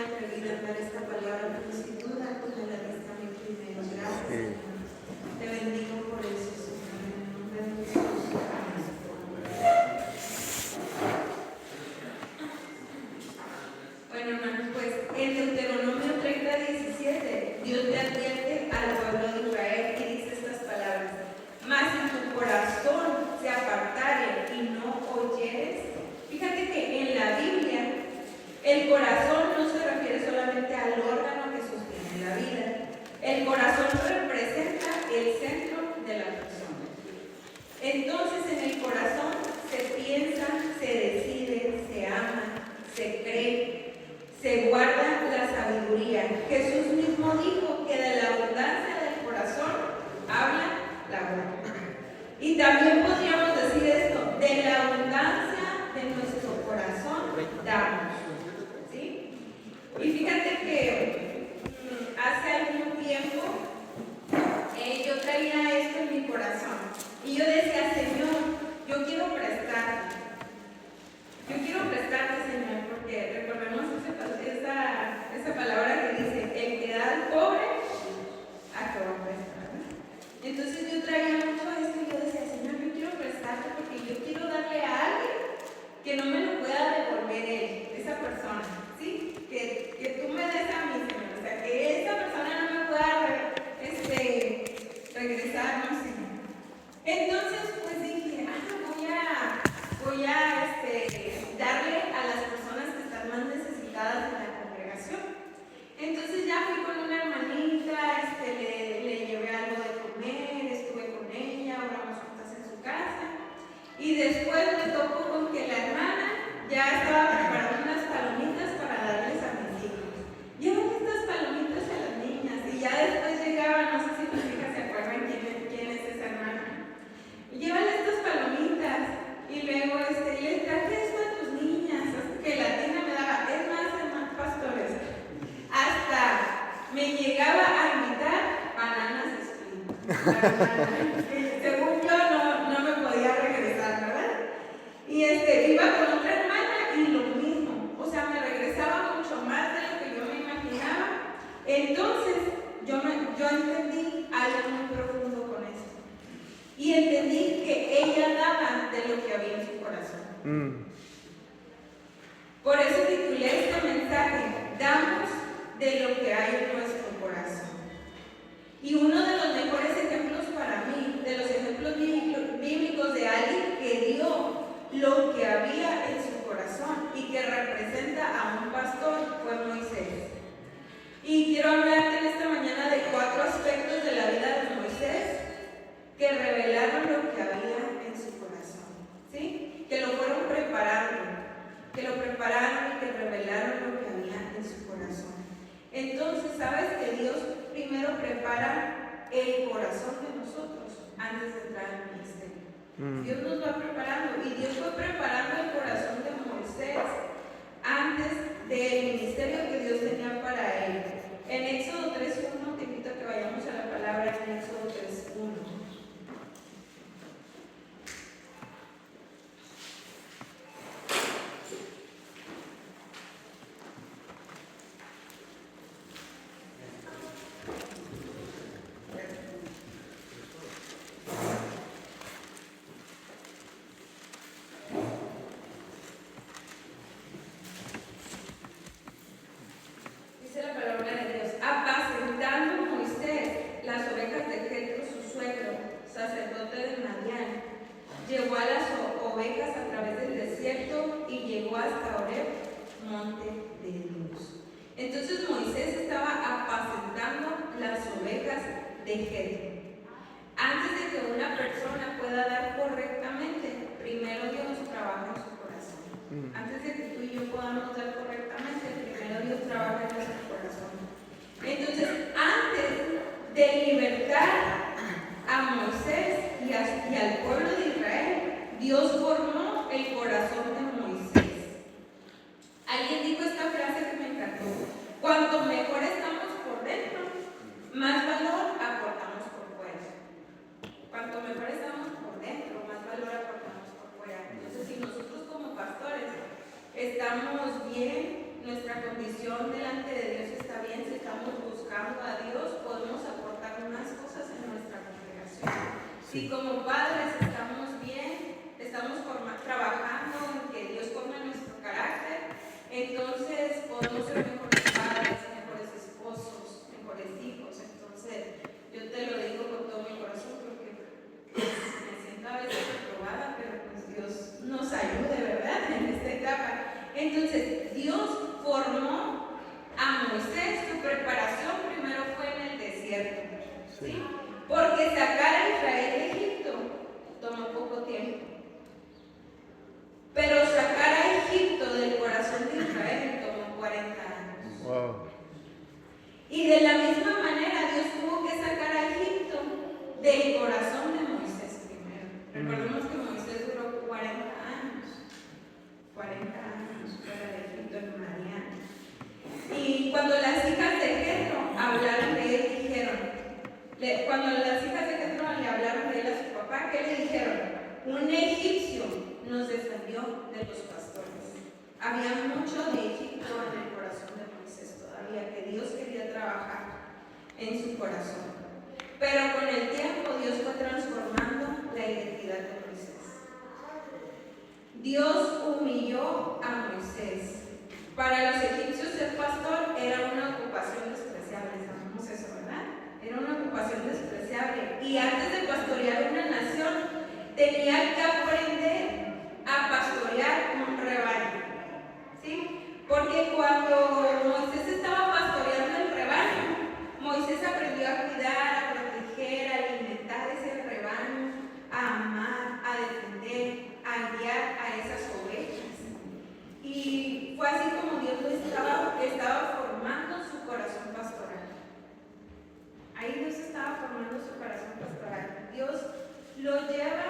atrevida a dar esta palabra, pero sin duda tú me la diste a mí primero. Gracias, Señor. Te bendigo por eso, Señor, en el nombre de Jesús. Bueno, hermanos, pues en Deuteronomio 30:17, Dios le advierte al pueblo de Israel y dice estas palabras: mas si tu corazón se apartare y no oyeres. Fíjate que en la Biblia el corazón no se refiere solamente al órgano que sostiene la vida. El corazón representa el centro de la persona. Entonces en el corazón se piensa, se decide, se ama, se cree, se guarda la sabiduría. Jesús mismo dijo que de la abundancia del corazón habla la boca. Y también podríamos decir esto: de la abundancia de nuestro corazón damos. ¿Sí? Y fíjate que hace algún tiempo yo traía esto en mi corazón y yo decía: Señor, yo quiero prestarte. Yo quiero prestarte, Señor, porque recordemos esa palabra que dice: el que da al pobre, a Jehová presta. Entonces yo traía mucho esto y yo decía: Señor, yo quiero prestarte porque yo quiero darle a alguien que no me lo pueda devolver él, esa persona, ¿sí? Que tú me des a mí, Señor. O sea, que esa persona no me pueda regresar, no, Señor. Entonces, pues dije: voy a darle a las personas que están más necesitadas de la congregación. Entonces ya fui con una hermanita, le llevé algo de comer, estuve con ella, oramos juntas en su casa. Y después me tocó con que la hermana ya estaba preparando unas palomitas para darles a mis hijos. Llévale estas palomitas a las niñas. Y ya después llegaba, no sé si mis hijas se acuerdan quién es esa hermana. Y llévale estas palomitas. Y luego les traje esto a tus niñas. Que la tienda me daba, es más, pastores. Hasta me llegaba a invitar bananas de split. Según yo no me podía regresar, ¿verdad? Y iba con otra hermana y lo mismo. O sea, me regresaba mucho más de lo que yo me imaginaba. Entonces yo entendí algo muy profundo con esto. Y entendí que ella daba de lo que había en su corazón. Por eso titulé este mensaje: damos de lo que hay en nuestro corazón. Y uno de los mejores ejemplos para mí, de los ejemplos bíblicos de alguien que dio lo que había en su corazón y que representa a un pastor, fue Moisés. Y quiero hablarte en esta mañana de 4 aspectos de la vida de Moisés que revelaron lo que había en su corazón, ¿sí? Que lo fueron preparando, que lo prepararon y que revelaron lo que había en su corazón. Entonces, ¿sabes que Dios primero prepara el corazón de nosotros antes de entrar al ministerio? Dios nos va preparando, y Dios fue preparando el corazón de Moisés antes del ministerio que Dios tenía para él. En Éxodo 3:1, te invito a que vayamos a la palabra en Éxodo 3:1. Llevó a las ovejas a través del desierto y llegó hasta Horeb, monte de Dios. Entonces Moisés estaba apacentando las ovejas de Jethro. Antes de que una persona pueda dar correctamente, primero Dios trabaja en su corazón. Antes de que tú y yo podamos dar correctamente, primero Dios trabaja en nuestro corazón. Entonces, antes de libertar a Moisés y al pueblo de Israel, Dios formó el corazón de Moisés. Alguien dijo esta frase que me encantó: cuanto mejor estamos por dentro, más valor aportamos por fuera. Cuanto mejor estamos por dentro, más valor aportamos por fuera. Entonces, si nosotros como pastores estamos bien nuestra condición delante de Dios está bien, si estamos buscando a Dios, podemos aportar unas cosas en nuestra congregación. Si como padres estamos bien, estamos trabajando en que Dios forme nuestro carácter, entonces podemos ser mejores padres, mejores esposos, mejores hijos. Entonces, yo te lo digo con todo mi corazón porque me siento a veces reprobada, pero pues Dios nos ayude, ¿verdad?, en esta etapa. Entonces, Dios formó a Moisés. Su preparación primero fue en el desierto, ¿sí? Porque sacar a Israel de Egipto tomó poco tiempo. Pero sacar a Egipto del corazón de Israel tomó 40 años. Wow. Y de la misma manera, Dios tuvo que sacar a Egipto del corazón de Moisés primero. Recordemos que Moisés duró 40 años. 40 años fuera de Egipto en Madián. Y cuando las hijas de Jetro hablaron de él, cuando las hijas de Jetro le hablaron de él a su papá, ¿qué le dijeron? Un egipcio nos defendió de los pastores. Había mucho de Egipto en el corazón de Moisés todavía, que Dios quería trabajar en su corazón. Pero con el tiempo Dios fue transformando la identidad de Moisés. Dios humilló a Moisés. Para los egipcios ser pastor era una ocupación despreciable, sabemos eso, ¿verdad? Era una ocupación despreciable. Y antes de pastorear una nación, tenía que aprender a pastorear un rebaño, ¿sí? Porque cuando Moisés estaba pastoreando el rebaño, Moisés aprendió a cuidar, a proteger, a alimentar ese rebaño, a amar, a defender, a guiar a esas ovejas. Y fue así como Dios lo estaba formando su corazón pastoral. Ahí Dios estaba formando su corazón pastoral. Dios lo lleva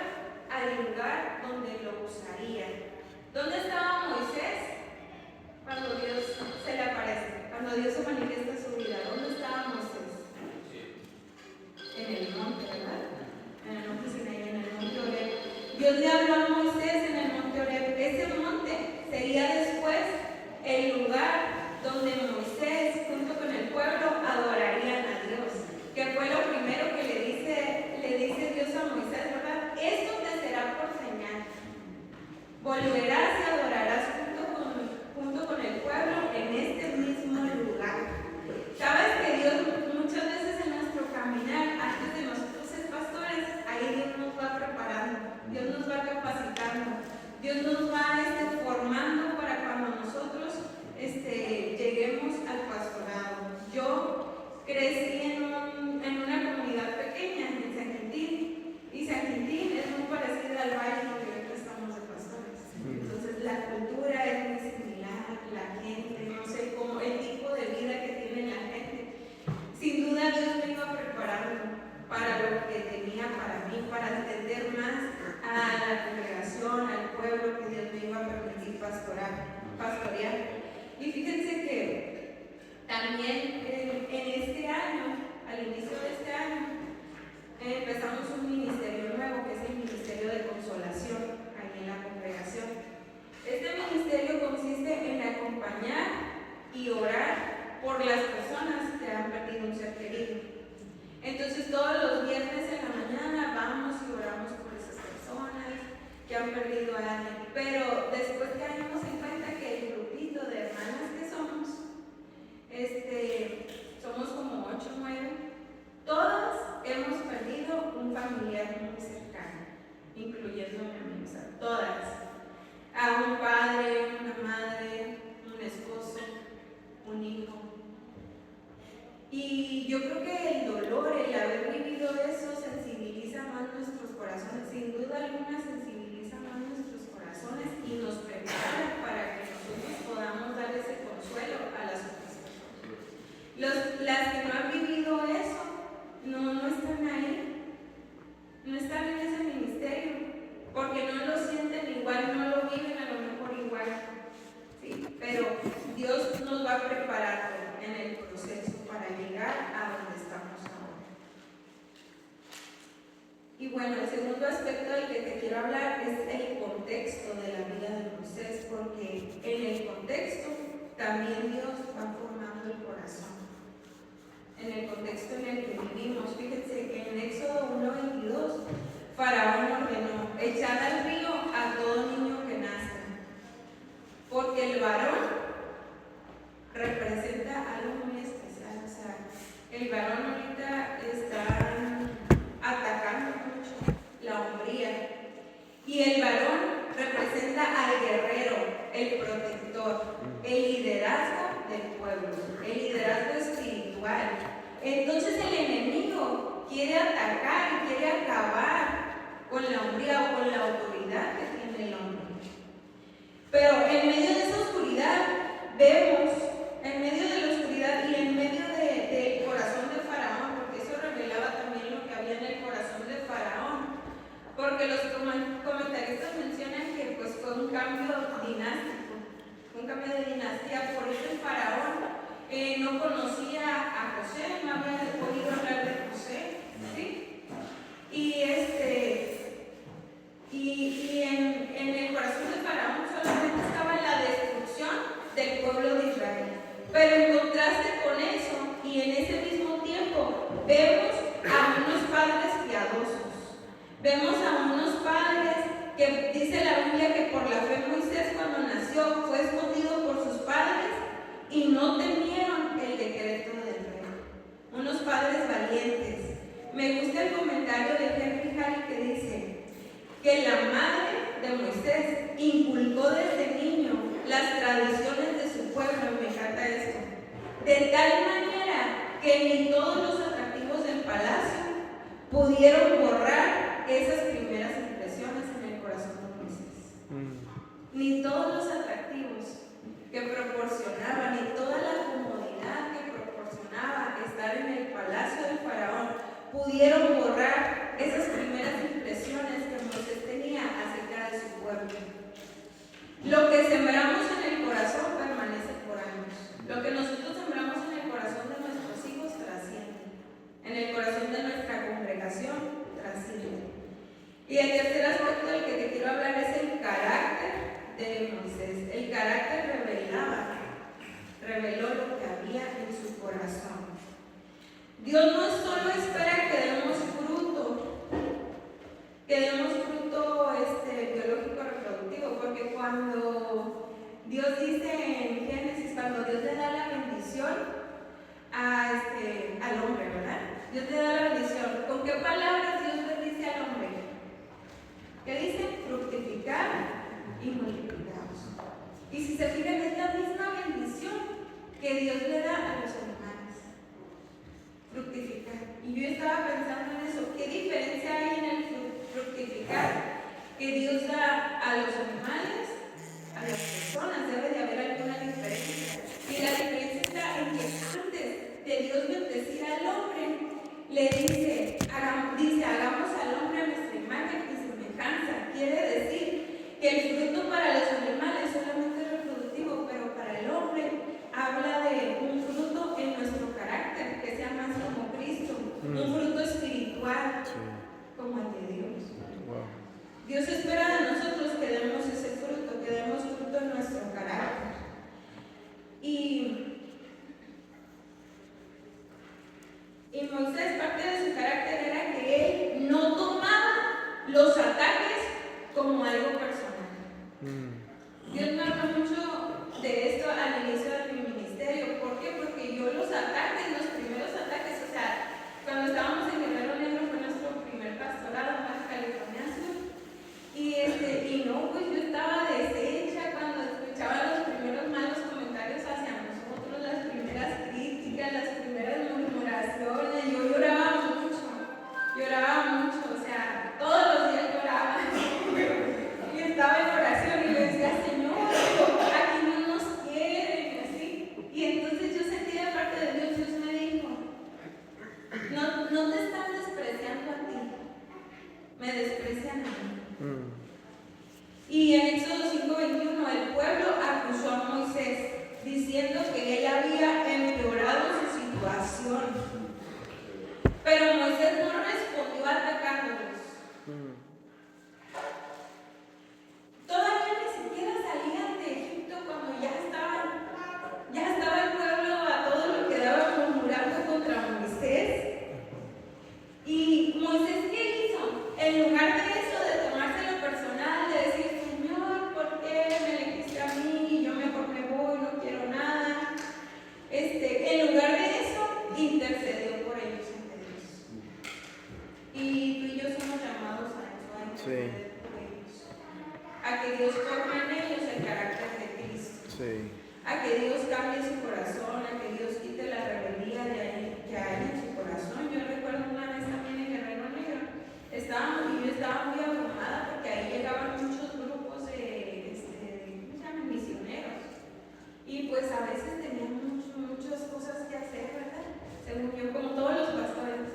al lugar donde lo usaría. ¿Dónde estaba Moisés? Cuando Dios se le aparece, cuando Dios se manifiesta en su vida. ¿Dónde estaba Moisés? En el monte, ¿verdad? En el monte Sinaí, en el monte Horeb. Dios le habló a Moisés en el monte Horeb. Ese monte sería después el lugar donde Moisés, junto con el pueblo, adorarían a Dios. Que fue lo primero que le dice Dios a Moisés, ¿verdad? Esto te será por señal. Volverás y adorarás junto con el pueblo en este mismo lugar. ¿Sabes que Dios muchas veces en nuestro caminar, antes de nosotros ser pastores, ahí Dios nos va preparando, Dios nos va capacitando, Dios nos va formando para cuando nosotros lleguemos al pastorado? Yo crecí en una comunidad pequeña, en San Quintín, y San Quintín es muy parecida al valle donde ahorita estamos de pastores. Entonces la cultura es muy similar, la gente, no sé cómo, el tipo de vida que tiene la gente. Sin duda Dios me iba preparando para lo que tenía para mí, para entender más a la congregación, al pueblo que Dios me iba a permitir pastorear. Y fíjense que también en este año, al inicio de este año, empezamos un ministerio nuevo, que es el Ministerio de Consolación, ahí en la congregación. Este ministerio consiste en acompañar y orar por las personas que han perdido un ser querido. Entonces todos los viernes en la mañana vamos y oramos por esas personas que han perdido a alguien. Pero después caemos en cuenta que el grupito de hermanas que somos, somos como 8 o 9, todas hemos perdido un familiar muy cercano, incluyéndome a mí, o sea, todas. A un padre, una madre, un esposo, un hijo. Y yo creo que el dolor, el haber vivido eso, sensibiliza más nuestros corazones. Sin duda alguna, sensibiliza más nuestros corazones y nos prepara para que nosotros podamos dar ese consuelo a las otras personas. Las que no han vivido eso, no están ahí, no están en ese ministerio, porque no lo sienten igual, no lo viven a lo mejor igual, ¿sí? Pero Dios nos va preparando en el proceso para llegar a donde estamos ahora. Y bueno, el segundo aspecto del que te quiero hablar es el contexto de la vida de Moisés, porque en el contexto también contexto en el que vivimos. Fíjense que en Éxodo 1:22, Faraón ordenó: echad al río a todo niño que nazca, porque el varón representa algo muy especial. O sea, el varón ahorita está atacando mucho la hombría, y el varón representa al guerrero, el protector, el liderazgo del pueblo, el liderazgo espiritual. Entonces el enemigo quiere atacar y quiere acabar con la hombría o con la autoridad que tiene el hombre. Pero en medio de esa oscuridad vemos, en medio de la oscuridad y en medio del corazón de Faraón, porque eso revelaba también lo que había en el corazón de Faraón, porque los comentaristas mencionan que pues fue un cambio dinástico, un cambio de dinastía. Por eso el Faraón no conocía a José, no había oído hablar de José, ¿sí? Y en el corazón de Faraón solamente estaba la destrucción del pueblo de Israel. Pero en contraste con eso, y en ese mismo tiempo, vemos a unos padres piadosos. Vemos a unos padres que dice la Biblia que por la fe Moisés, cuando nació, fue escondido por sus padres y no temieron el decreto del rey. Unos padres valientes. Me gusta el comentario de Henry Harry que dice que la madre de Moisés inculcó desde niño las tradiciones de su pueblo. Me encanta esto. De tal manera que ni todos los atractivos del palacio pudieron borrar esas primeras impresiones en el corazón de Moisés. Ni todos los atractivos que proporcionaba, ni toda la comodidad que proporcionaba estar en el palacio del faraón pudieron borrar esas primeras impresiones que Moisés tenía acerca de su pueblo. Lo que sembramos en el corazón permanece por años. Lo que nosotros sembramos en el corazón de nuestros hijos trasciende. En el corazón de nuestra congregación trasciende. Y el tercer aspecto del que te quiero hablar es el carácter de Moisés. El carácter reveló lo que había en su corazón. Dios no solo espera que demos fruto biológico reproductivo, porque cuando Dios dice en Génesis, cuando Dios le da la bendición al hombre, ¿verdad? Dios le da la bendición. ¿Con qué palabras Dios le dice al hombre? ¿Qué dice? Fructificar y multiplicaos. Y si se fijan, es la misma bendición que Dios le da a los animales. Fructificar. Y yo estaba pensando en eso. ¿Qué diferencia hay en el fructificar que Dios da a los animales, a las personas? Debe de haber alguna diferencia. Y la diferencia está en que antes de Dios bendecir al hombre, le dice, hagamos al hombre a nuestra imagen y semejanza. Quiere decir que el fruto para los animales solamente es reproductivo, pero para el hombre habla de un fruto en nuestro carácter, que sea más como Cristo, un fruto espiritual como el de Dios. Dios espera de nosotros que demos ese fruto. Sí. A que Dios cambie su corazón, a que Dios quite la rebeldía de ahí, que hay en su corazón. Yo recuerdo una vez también en Guerrero Negro, yo estaba muy abrumada porque ahí llegaban muchos grupos de, ¿cómo se llaman? Misioneros. Y pues a veces tenían muchas cosas que hacer, ¿verdad? Según yo, como todos los pastores,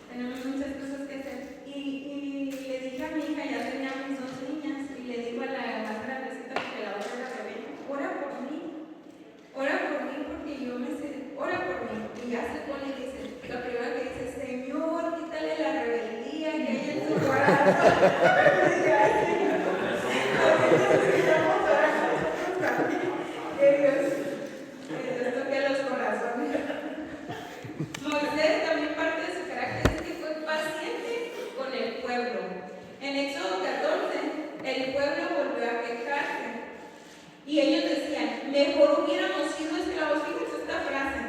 tenemos muchas cosas que hacer. Y le dije a mi hija, ya tenía mis 2 niñas, y le digo a la más grandecita, porque la otra era bebé, ora por mí porque yo me sé, ora por mí. Y ya se pone y dice, la primera que dice, Señor, quítale la rebeldía que hay en su corazón. Que Dios toque los corazones. Moisés también parte de su carácter es que fue paciente con el pueblo. En Éxodo 14, el pueblo volvió a quejarse. Y ellos decían, mejor hubiéramos sido esclavos. Fíjense esta frase.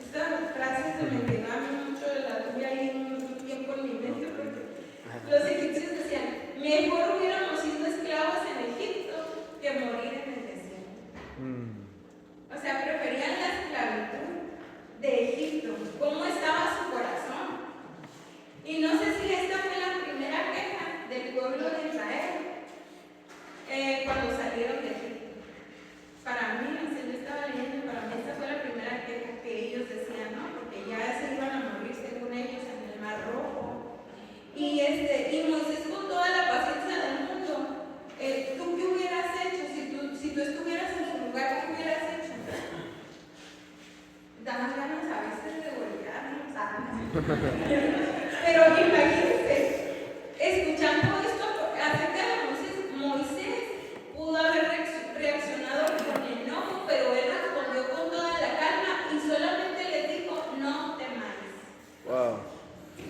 Esta frase se me quedó a mí mucho, la tuve ahí un tiempo en mi mente, porque los egipcios decían, mejor hubiéramos sido esclavos en Egipto que morir en el desierto. O sea, preferían la esclavitud de Egipto. ¿Cómo estaba su corazón? Y no sé si esta fue la primera queja del pueblo de Israel cuando salieron de Egipto. Para mí, yo estaba leyendo, para mí esta fue la primera queja que ellos decían, ¿no? Porque ya se iban a morir según ellos en el Mar Rojo. Y Moisés, con toda la paciencia del mundo, ¿tú qué hubieras hecho? Si tú estuvieras en su lugar, ¿qué hubieras hecho? Dan ganas a veces de golpearnos, pero imagínense, escuchando esto acerca de Moisés pudo haber reaccionado con enojo, pero él respondió con toda la calma y solamente les dijo, no temáis. Wow.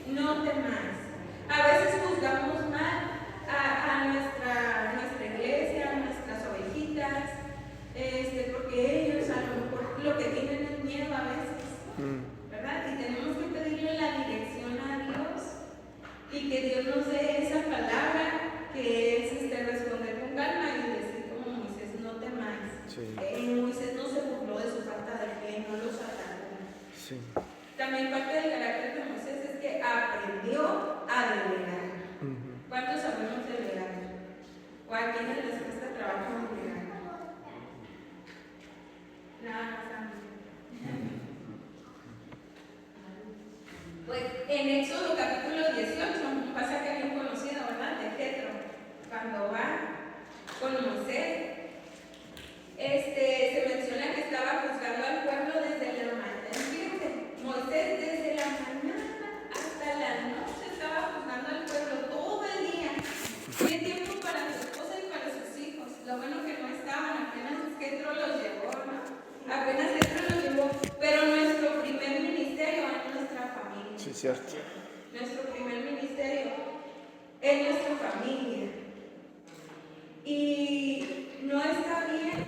No temáis. A veces juzgamos mal a nuestra iglesia, a nuestras ovejitas, porque ellos a lo mejor lo que tienen es miedo a veces, ¿verdad? Y tenemos que pedirle la dirección a Dios y que Dios nos dé esa palabra que es responder con calma y decir como Moisés, no temáis. Sí. Moisés no se burló de su falta de fe, no los atacó. Sí. También parte del carácter de Moisés es que aprendió a delegar. ¿Cuántos sabemos delegar? ¿O a quiénes les cuesta trabajo delegar? Nada más a mí. Pues en Éxodo capítulo 18, un pasaje bien conocido, ¿verdad? De Jetro, cuando va con Moisés, se menciona que estaba juzgando al pueblo desde la mañana. Fíjense, Moisés desde la mañana hasta la noche estaba juzgando al pueblo todo el día. Tiene tiempo para su esposa y para sus hijos. Lo bueno que no estaban, apenas Jetro los llevó, ¿no? Apenas Jetro los llevó, pero nuestro primer ministerio es nuestra familia. Sí, cierto. Nuestro primer ministerio es nuestra familia. Y no está bien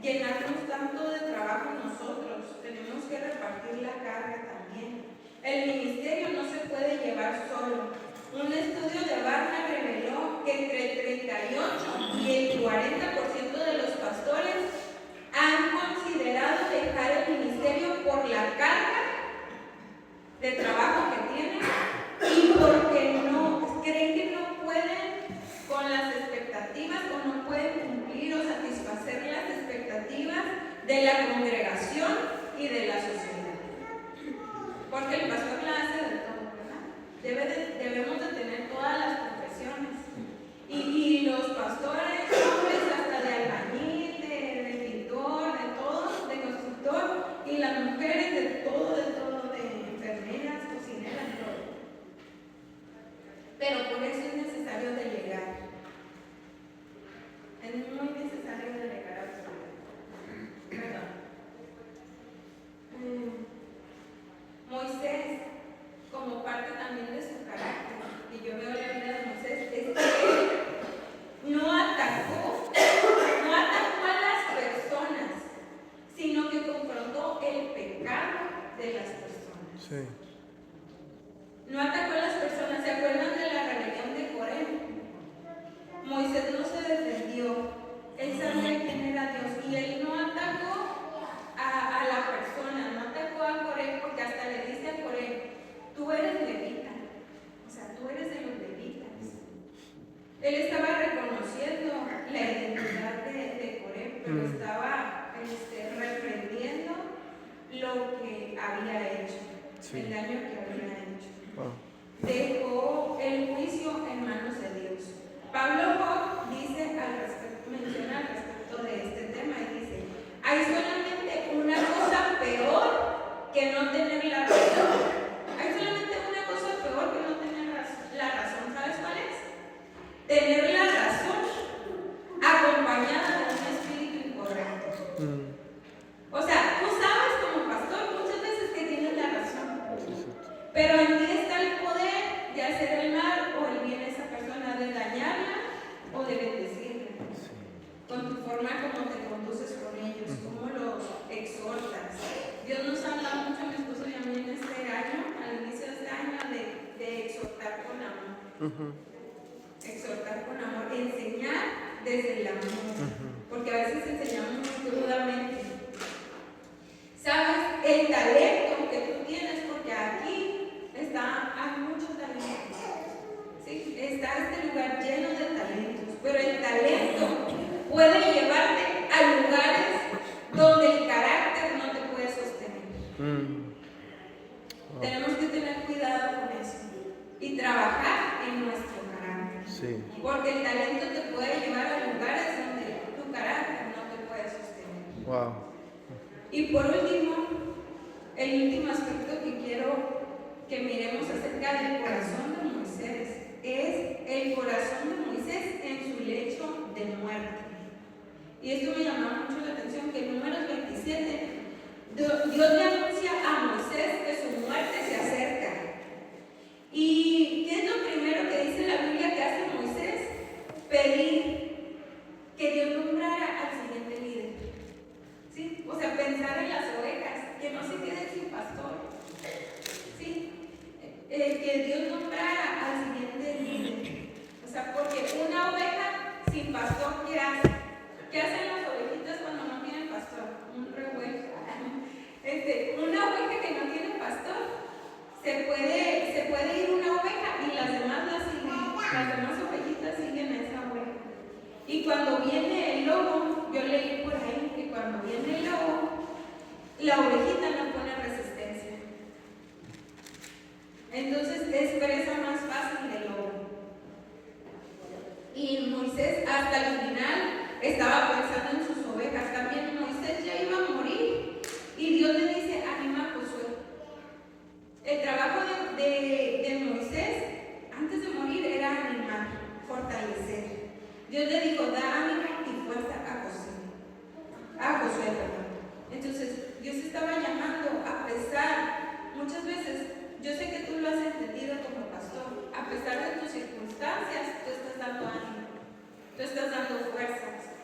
llenarnos tanto de trabajo nosotros. Tenemos que repartir la carga también. El ministerio no se puede llevar solo. Un estudio de Barna reveló que entre el 38 y el 40% de los pastores han considerado dejar el ministerio por la carga de trabajo que tienen y porque creen que no pueden con las expectativas o no pueden cumplir o satisfacer las expectativas de la congregación y de la sociedad. Porque el pastor la hace de todo, ¿verdad? Debemos de tener todas las profesiones. Y los pastores, hombres hasta de albañil, de pintor, de todo, de constructor, y las mujeres de todo, de enfermeras, cocineras, todo. Pero por eso es necesario delegar. Es muy necesario delegar a su vida. Perdón. Moisés pero estaba reprendiendo lo que había hecho, el daño que había hecho. Dejó el juicio en manos de Dios. Pablo Hock dice menciona al respecto de este tema y dice: hay solamente una cosa peor que no tener la razón. Hay solamente una cosa peor que no tener la razón. ¿Sabes cuál es? Tener la razón acompañada de un espíritu incorrecto. O sea, tú sabes como pastor muchas veces que tienes la razón, pero en ti está el poder de hacer el mal o el bien a esa persona, de dañarla o de bendecirla, con tu forma como te conduces con ellos, cómo los exhortas. Dios nos habla mucho a mi esposo y a mí en este año, al inicio de este año, de exhortar con amor. Exhortar con amor, enseñar desde el amor, porque a veces enseñamos muy crudamente. ¿Sabes? El talento que tú tienes, porque aquí hay mucho talento. ¿Sí? Está este lugar lleno de talentos, pero el talento puede llevarte a lugares donde el carácter no te puede sostener. Tenemos que tener cuidado con eso y trabajar en nuestro carácter. Porque el talento te puede llevar a lugares donde tu carácter no te puede sostener. Y por último, el último aspecto que quiero que miremos acerca del corazón de Moisés es el corazón de Moisés en su lecho de muerte. Y esto me llamó mucho la atención, que en Números 27 Dios le anuncia a Moisés que su muerte se acerca. ¿Y qué es lo primero que dice la Biblia que hace Moisés? Pedir que Dios nombrara al siguiente líder. ¿Sí? O sea, pensar en las ovejas, que no se queden sin pastor. ¿Sí? Que Dios nombrara al siguiente líder. O sea, porque una oveja sin pastor, ¿qué hace? ¿Qué hacen las ovejitas cuando no tienen pastor? Un revuelo. Una oveja que no tiene pastor, se puede ir una oveja y las demás la siguen. Las demás ovejitas siguen a esa oveja. Y cuando viene el lobo, yo leí por ahí que cuando viene el lobo, la ovejita no pone resistencia. Entonces es presa más fácil del lobo. Y Moisés hasta el final estaba pensando en sus ovejas. También Moisés ya iba a morir y Dios le dice: anima a Josué. El trabajo de Moisés antes de morir era animar, fortalecer. Dios le dijo: da ánimo y fuerza a Josué, perdón. Entonces Dios estaba llamando, a pesar, muchas veces, yo sé que tú lo has entendido como pastor, a pesar de tus circunstancias, tú estás dando ánimo, tú estás dando fuerzas.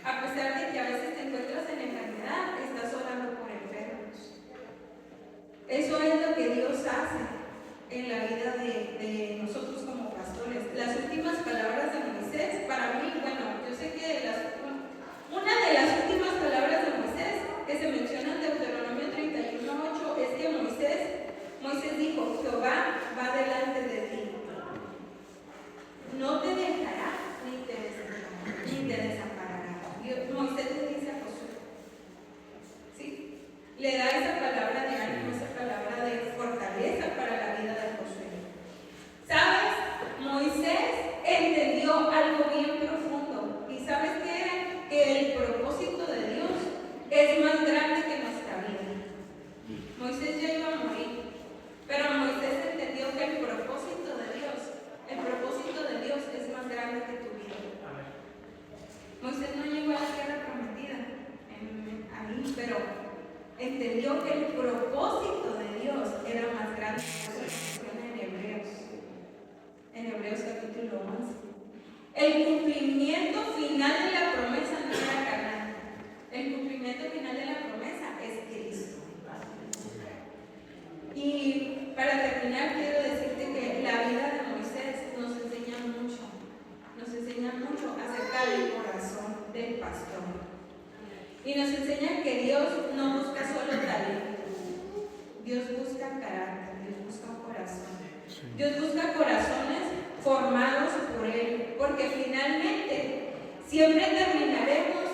A pesar de que a veces te encuentras en enfermedad, estás orando por enfermos. Eso es lo que Dios hace en la vida de nosotros como pastores. Las últimas palabras de Moisés, para mí, bueno, yo sé que una de las últimas palabras de Moisés que se menciona en Deuteronomio 31:8 es que Moisés dijo: Jehová va delante de ti, no te dejará ni te desamparará. Moisés le dice a Josué, ¿sí? Le da esa palabra de ánimo, esa palabra de fortaleza para la vida de Josué. ¿Sabes? Moisés entendió algo bien profundo. ¿Y sabes qué era? Que el propósito de Dios es más grande que nuestra vida. Moisés ya iba a morir, pero Moisés entendió que el propósito de Dios es más grande que tu vida. Moisés no llegó a la tierra prometida ahí, pero entendió que el propósito de Dios era más grande. En Hebreos capítulo 11. El cumplimiento final de la promesa no era carnal. El cumplimiento final de la promesa es Cristo. Y para terminar, quiero decirte que la vida de Moisés nos enseña mucho acerca del corazón del pastor. Y nos enseña que Dios no busca solo talento, Dios busca carácter, Dios busca un corazón. Dios busca corazones formados por Él, porque finalmente siempre terminaremos